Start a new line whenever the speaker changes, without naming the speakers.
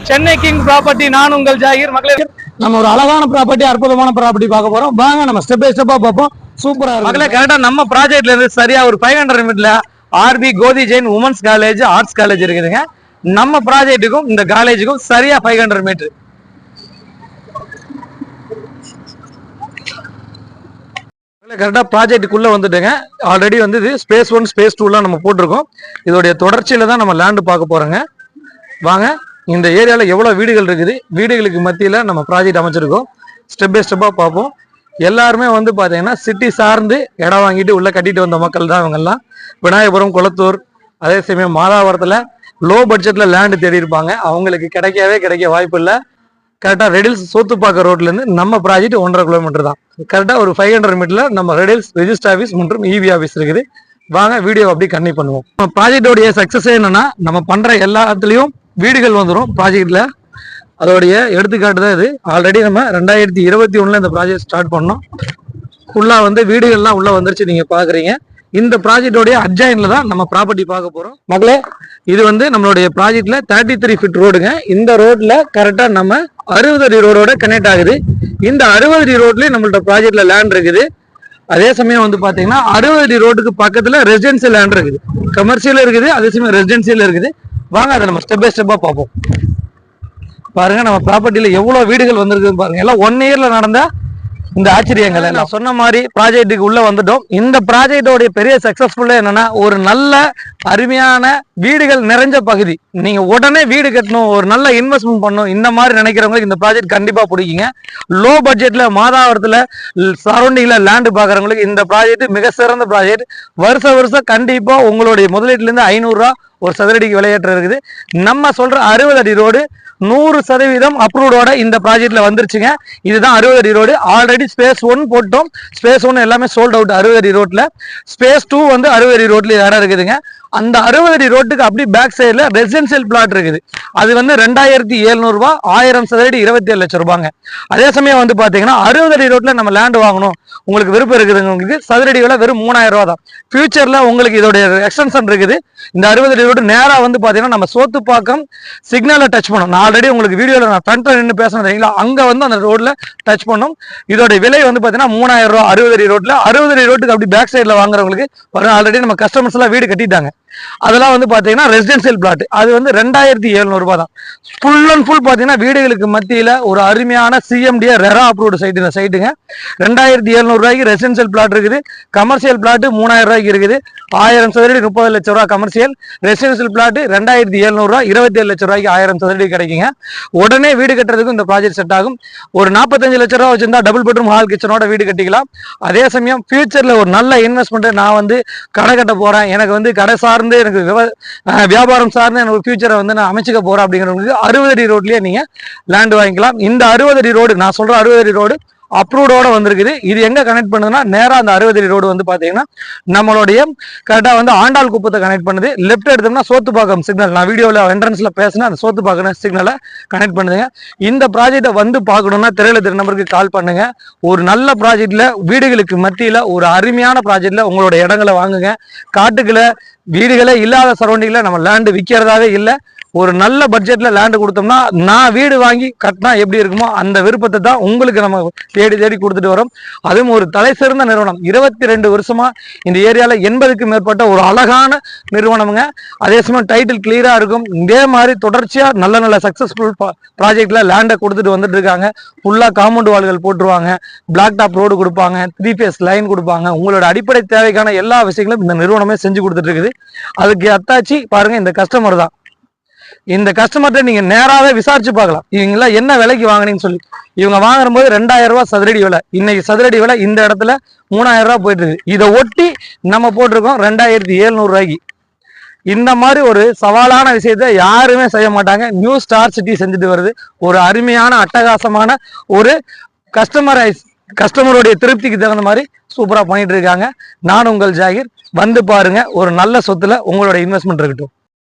Chennai king property. நான் உங்கள் ஜாகிர். மக்களே,
நம்ம ஒரு அழகான ப்ராப்பர்ட்டி, அற்புதமான ப்ராப்பர்ட்டி பார்க்க போறோம். வாங்க நம்ம ஸ்டெப் பை ஸ்டெப்பா பார்ப்போம். சூப்பரா இருக்கு
மக்களே. கரெக்டா நம்ம ப்ராஜெக்ட்ல இருந்து சரியா ஒரு 500 மீட்டர்ல RB Gothi Jain women's college, arts college இருக்குதுங்க. நம்ம ப்ராஜெக்ட்டுக்கும் இந்த காலேஜுக்கும் சரியா 500 மீட்டர். கரெக்டா ப்ராஜெக்டுக்குள்ள வந்துட்டுங்க. ஆல்ரெடி வந்து இது ஸ்பேஸ் 1 ஸ்பேஸ் 2 நம்ம போட்டிருக்கோம். இதோடைய தொடர்ச்சியில தான் நம்ம லேண்டு பார்க்க போறோங்க. வாங்க, இந்த ஏரியாவில் எவ்வளோ வீடுகள் இருக்குது, வீடுகளுக்கு மத்தியில் நம்ம ப்ராஜெக்ட் அமைச்சிருக்கோம். ஸ்டெப் பை ஸ்டெப்பாக பார்ப்போம். எல்லாருமே வந்து பார்த்தீங்கன்னா சிட்டி சார்ந்து இடம் வாங்கிட்டு உள்ளே கட்டிட்டு வந்த மக்கள் தான் இவங்கெல்லாம். விநாயகபுரம், குளத்தூர், அதே சமயம் மாதாவரத்தில் லோ பட்ஜெட்டில் லேண்டு தேடி இருப்பாங்க. அவங்களுக்கு கிடைக்க வாய்ப்பு இல்லை. கரெக்டாக ரெடில்ஸ் சோத்துப்பாக்க ரோட்லேருந்து நம்ம ப்ராஜெக்ட் 1.5 கிலோமீட்டர் தான். கரெக்டாக ஒரு 500 மீட்டரில் நம்ம ரெடில்ஸ் ரெஜிஸ்டர் ஆஃபீஸ் மற்றும் இபி ஆஃபீஸ் இருக்குது. வாங்க வீடியோ அப்படி கன்டினியூ பண்ணுவோம். நம்ம ப்ராஜெக்டோடைய சக்ஸஸ் என்னன்னா, நம்ம பண்ணுற எல்லாத்துலேயும் வீடுகள் வந்துடும் ப்ராஜெக்ட்ல. அதோடைய எடுத்துக்காட்டு தான் இது. ஆல்ரெடி நம்ம 2021 இந்த ப்ராஜெக்ட் ஸ்டார்ட் பண்ணோம். ஃபுல்லா வந்து வீடுகள்லாம் உள்ள வந்துருச்சு, நீங்க பாக்குறீங்க. இந்த ப்ராஜெக்டோடைய அட்ஜாயின்ல தான் நம்ம ப்ராப்பர்ட்டி பார்க்க போறோம். மக்களே, இது வந்து நம்மளுடைய ப்ராஜெக்ட்ல 33 ஃபீட் ரோடுங்க. இந்த ரோட்ல கரெக்டா நம்ம 60 அடி ரோடோட கனெக்ட் ஆகுது. இந்த 60 அடி ரோட்லயே நம்மள்ட்ட ப்ராஜெக்ட்ல லேண்ட் இருக்குது. அதே சமயம் வந்து பாத்தீங்கன்னா 60 அடி ரோட்டுக்கு பக்கத்துல ரெசிடென்சியல் லேண்ட் இருக்குது, கமர்ஷியல் இருக்குது, அதே சமயம் ரெசிடென்சியல் இருக்குது. வாங்க அதை நம்ம ஸ்டெப் பை ஸ்டெப்பா பார்ப்போம். பாருங்க, நம்ம ப்ராப்பர்ட்டியில எவ்வளவு வீடுகள் வந்திருக்கு பாருங்க. எல்லாம் 1 இயர்ல நடந்த இந்த ஆச்சரியங்கள். நான் சொன்ன மாதிரி ப்ராஜெக்ட்டுக்கு உள்ள வந்துட்டோம். இந்த ப்ராஜெக்டோடைய பெரிய சக்சஸ்ஃபுல்லா என்னன்னா, ஒரு நல்ல அருமையான வீடுகள் நிறைஞ்ச பகுதி. நீங்க உடனே வீடு கட்டணும், ஒரு நல்ல இன்வெஸ்ட்மெண்ட் பண்ணணும், இந்த மாதிரி நினைக்கிறவங்களுக்கு இந்த ப்ராஜெக்ட் கண்டிப்பா பிடிக்குங்க. லோ பட்ஜெட்ல மாதாவரத்துல சரௌண்டிங்ல லேண்டு பாக்குறவங்களுக்கு இந்த ப்ராஜெக்ட் மிக சிறந்த ப்ராஜெக்ட். வருஷம் கண்டிப்பா உங்களுடைய முதலீட்டுல இருந்து 500 ரூபா ஒரு சதுரடிக்கு விலையேற்றம் இருக்குது. நம்ம சொல்ற 60 அடி ரோடு 100% அப்ரூவோட இந்த ப்ராஜெக்ட்ல வந்துருச்சுங்க. இதுதான் 60 அடி ரோடு. ஆல்ரெடி ஸ்பேஸ் 1 போட்டோம். ஸ்பேஸ் 1 எல்லாமே சோல்ட் அவுட் 60 அடி ரோட்ல. ஸ்பேஸ் 2 வந்து 60 அடி ரோட்ல இடம் இருக்குதுங்க. அந்த 60 அடி ரோட்டுக்கு அப்படி பேக் சைடுல ரெசிடென்சியல் பிளாட் இருக்குது. அது வந்து 2700 ரூபாய், 1000 சதுரடி 27 லட்சம் ரூபாங்க. அதே சமயம் வந்து பாத்தீங்கன்னா 60 அடி ரோட்ல நம்ம லேண்ட் வாங்கணும், உங்களுக்கு விருப்பம் இருக்குதுங்க, உங்களுக்கு சதுரடி விலை வெறும் 3000 ரூபா தான். ஃபியூச்சர்ல உங்களுக்கு இதோடைய எக்ஸ்டென்ஷன் இருக்குது. இந்த 60 அடி ரோடு நேரா வந்து பாத்தீங்கன்னா நம்ம சோத்துப்பாக்கம் சிக்னலை டச் பண்ணும். நான் ஆல்ரெடி உங்களுக்கு வீடியோல நான் ஃப்ரண்ட்ல நின்று பேசுறேன், அங்க வந்து அந்த ரோட்ல டச் பண்ணும். இதோட விலை வந்து பாத்தீங்கன்னா 3000 ரூபாய் 60 அடி ரோட்ல. 60 அடி ரோட்டுக்கு அப்படி பேக் சைட்ல வாங்குறவங்களுக்கு ஆல்ரெடி நம்ம கஸ்டமர்ஸ் எல்லாம் வீடு கட்டிட்டாங்க. அதெல்லாம் வந்து பாத்தீங்கன்னா ரெசிடென்சியல் பிளாட். அது வந்து 2700 ரூபாய் தான். ஃபுல் அண்ட் ஃபுல் பாத்தீங்கன்னா வீடுகளுக்கு மத்தியில ஒரு அருமையான சிஎம்டிஏ ரெரா அப்ரூவ்டு சைட். இந்த சைட்டுங்க 2700 ரூபாய்க்கு ரெசிடென்சியல் பிளாட் இருக்குது. கமர்ஷியல் பிளாட் 3000 ரூபாய்க்கு இருக்குது. 1000 சதுரடி 30 லட்சம் ரூபாய் கமர்ஷியல். ரெசிடென்சியல் பிளாட் 2700 ரூபாய் 27 லட்சம் ரூபாய்க்கு 1000 சதுரடி கிடைக்குங்க. உடனே வீடு கட்டுறதுக்கு இந்த ப்ராஜெக்ட் செட் ஆகும். ஒரு 45 லட்சம் ரூபாய் வச்சிருந்தா டபுள் பெட்ரூம் ஹால் கிச்சனோட வீடு கட்டிக்கலாம். அதே சமயம் ஃபியூச்சர்ல ஒரு நல்ல இன்வெஸ்ட்மெண்ட், நான் வந்து கடை கட்ட போறேன், எனக்கு வந்து கடை சார்ந்து எனக்கு வியாபாரம் சார்ந்து எனக்கு ஃபியூச்சரை வந்து நான் அமைச்சுக்க போறேன் அப்படிங்கிறவங்களுக்கு 60 அடி ரோட்லயே நீங்க லேண்ட் வாங்கிக்கலாம். இந்த 60 அடி ரோடு, நான் சொல்ற 60 அடி ரோடு அப்ரூவோட வந்திருக்குது. இது எங்க கனெக்ட் பண்ணுதுன்னா, நேரா அந்த 60 அடி ரோடு வந்து பாத்தீங்கன்னா நம்மளுடைய கரெக்டா வந்து ஆண்டாள் குப்பத்தை கனெக்ட் பண்ணுது. லெஃப்ட் எடுத்தோம்னா சோத்துப்பாக்கம் சிக்னல், நான் வீடியோல என்ட்ரன்ஸ்ல பேசினா அந்த சோத்துப்பாக்கம் சிக்னலை கனெக்ட் பண்ணுதுங்க. இந்த ப்ராஜெக்டை வந்து பார்க்கணும்னா திரையில திரு நம்பருக்கு கால் பண்ணுங்க. ஒரு நல்ல ப்ராஜெக்ட்ல வீடுகளுக்கு மத்தியில ஒரு அருமையான ப்ராஜெக்ட்ல உங்களோட இடங்களை வாங்குங்க. காட்டுக்குள்ள வீடுகளே இல்லாத சரௌண்டிங்ல நம்ம லேண்டு விற்கிறதாவே இல்லை. ஒரு நல்ல பட்ஜெட்ல லேண்டு கொடுத்தோம்னா, நான் வீடு வாங்கி கட்டினா எப்படி இருக்குமோ அந்த விருப்பத்தை தான் உங்களுக்கு நம்ம தேடி கொடுத்துட்டு வரோம். அதுவும் ஒரு தலை சிறந்த நிறுவனம். 22 வருஷமா இந்த ஏரியால 80க்கும் மேற்பட்ட ஒரு அழகான நிறுவனம்ங்க. அதே சமயம் டைட்டில் கிளியரா இருக்கும். இதே மாதிரி தொடர்ச்சியா நல்ல சக்சஸ்ஃபுல் ப்ராஜெக்ட்ல லேண்டை கொடுத்துட்டு வந்துட்டு இருக்காங்க. ஃபுல்லா காம்பவுண்ட் வால்கள் போட்டுருவாங்க, பிளாக் டாப் ரோடு கொடுப்பாங்க, 3 ஃபேஸ் லைன் கொடுப்பாங்க. உங்களோட அடிப்படை தேவைக்கான எல்லா விஷயங்களும் இந்த நிறுவனமே செஞ்சு கொடுத்துட்டு இருக்குது. அதுக்கு அத்தாச்சி பாருங்க இந்த கஸ்டமர் தான். இந்த கஸ்டமர்கிட்ட நீங்க நேராவே விசாரிச்சு பார்க்கலாம், இவங்க என்ன விலைக்கு வாங்கினீங்கன்னு சொல்லி. இவங்க வாங்குற போது 2000 ரூபாய் சதுரடி விலை. இன்னைக்கு சதுரடி விலை இந்த இடத்துல 3000 ரூபாய் போயிட்டு இருக்கு. இதை ஒட்டி நம்ம போட்டிருக்கோம் 2700 ரூபாய்க்கு. இந்த மாதிரி ஒரு சவாலான விஷயத்த யாருமே செய்ய மாட்டாங்க. நியூ ஸ்டார் சிட்டி செஞ்சுட்டு வருது. ஒரு அருமையான அட்டகாசமான ஒரு கஸ்டமருடைய திருப்திக்கு தகுந்த மாதிரி சூப்பரா பண்ணிட்டு இருக்காங்க. நான் உங்கள் ஜாகிர். வந்து பாருங்க, ஒரு நல்ல சொத்துல உங்களோட இன்வெஸ்ட்மெண்ட் இருக்கட்டும்.